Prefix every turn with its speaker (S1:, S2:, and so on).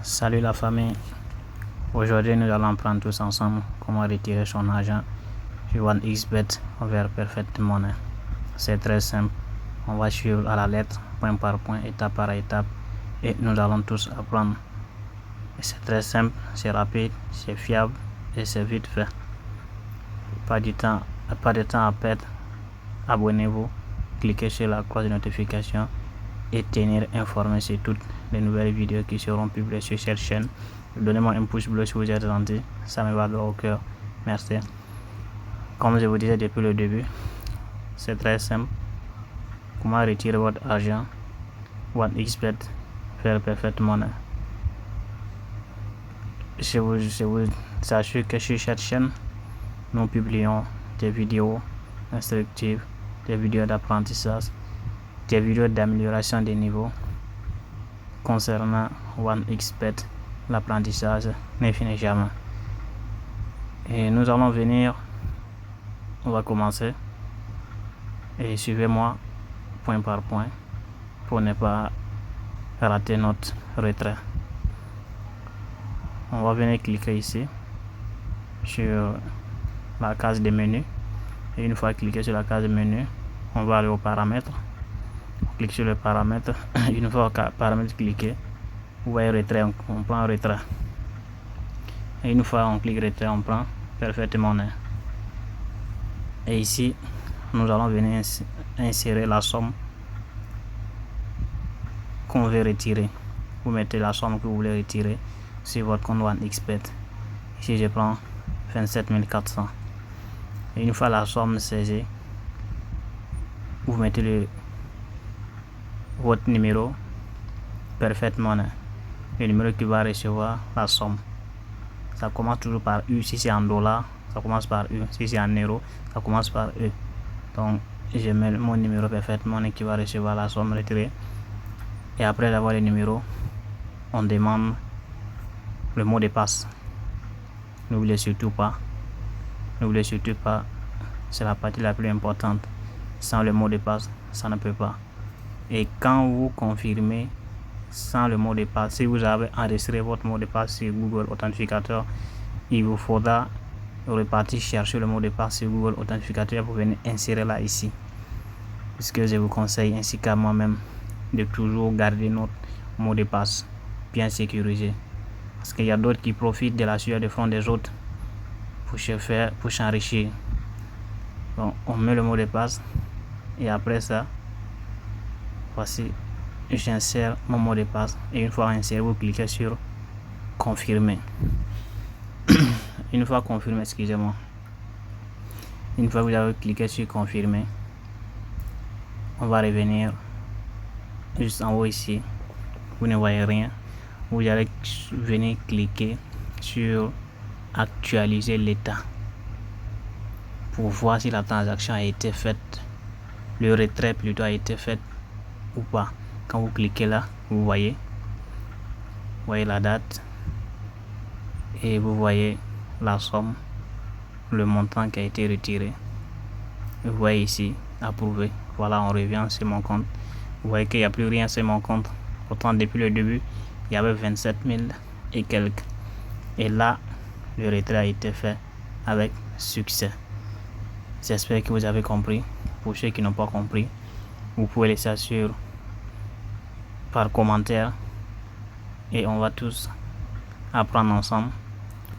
S1: Salut la famille, aujourd'hui nous allons apprendre tous ensemble comment retirer son argent sur OneXBet vers Perfect Money. C'est très simple, on va suivre à la lettre, point par point, étape par étape et nous allons tous apprendre. C'est très simple, c'est rapide, c'est fiable et c'est vite fait. Pas de temps à perdre, abonnez-vous, cliquez sur la cloche de notification et tenir informé sur toutes les nouvelles vidéos qui seront publiées sur cette chaîne. Donnez-moi un pouce bleu si vous êtes gentil, ça me va droit au cœur. Merci. Comme je vous disais depuis le début, c'est très simple. Comment retirer votre argent OneXBet vers Perfect Money. Je vous assure que sur cette chaîne, nous publions des vidéos instructives, des vidéos d'apprentissage, des vidéos d'amélioration des niveaux concernant OneXBet. L'apprentissage ne finit jamais. Et nous allons venir, on va commencer et suivez-moi point par point pour ne pas rater notre retrait. On va venir cliquer ici sur la case de menu et une fois cliqué sur la case de menu, on va aller aux paramètres. On clique sur le paramètre. Une fois au paramètre cliqué, vous voyez retrait, on prend retrait. Et une fois on clique retrait, on prend Perfect Money. Et ici, nous allons venir insérer la somme qu'on veut retirer. Vous mettez la somme que vous voulez retirer sur votre compte OneXBet. Ici, je prends 27 400. Et une fois la somme saisie, vous mettez votre numéro Perfect Money, le numéro qui va recevoir la somme. Ça commence toujours par U. Si c'est en dollars, ça commence par U. Si c'est en euros, ça commence par E. Donc je mets mon numéro Perfect Money qui va recevoir la somme retirée. Et après avoir le numéro, on demande le mot de passe. N'oubliez surtout pas, c'est la partie la plus importante. Sans le mot de passe, ça ne peut pas. Et quand vous confirmez sans le mot de passe, si vous avez enregistré votre mot de passe sur Google Authenticator, il vous faudra repartir chercher le mot de passe sur Google Authenticator pour venir insérer là ici. Puisque je vous conseille ainsi qu'à moi-même de toujours garder notre mot de passe bien sécurisé. Parce qu'il y a d'autres qui profitent de la sueur de front des autres pour s'enrichir. Donc on met le mot de passe et après ça, voici, j'insère mon mot de passe et une fois inséré, vous cliquez sur confirmer. Une fois confirmé, excusez-moi. Une fois que vous avez cliqué sur confirmer, on va revenir juste en haut ici. Vous ne voyez rien. Vous allez venir cliquer sur actualiser l'état pour voir si la transaction a été faite, le retrait plutôt a été fait ou pas. Quand vous cliquez là, vous voyez la date et vous voyez la somme, le montant qui a été retiré. Vous voyez ici approuvé. Voilà, on revient sur mon compte. Vous voyez qu'il n'y a plus rien sur mon compte. Pourtant depuis le début il y avait 27 000 et quelques. Et là le retrait a été fait avec succès. J'espère que vous avez compris. Pour ceux qui n'ont pas compris, vous pouvez laisser sur par commentaire et on va tous apprendre ensemble.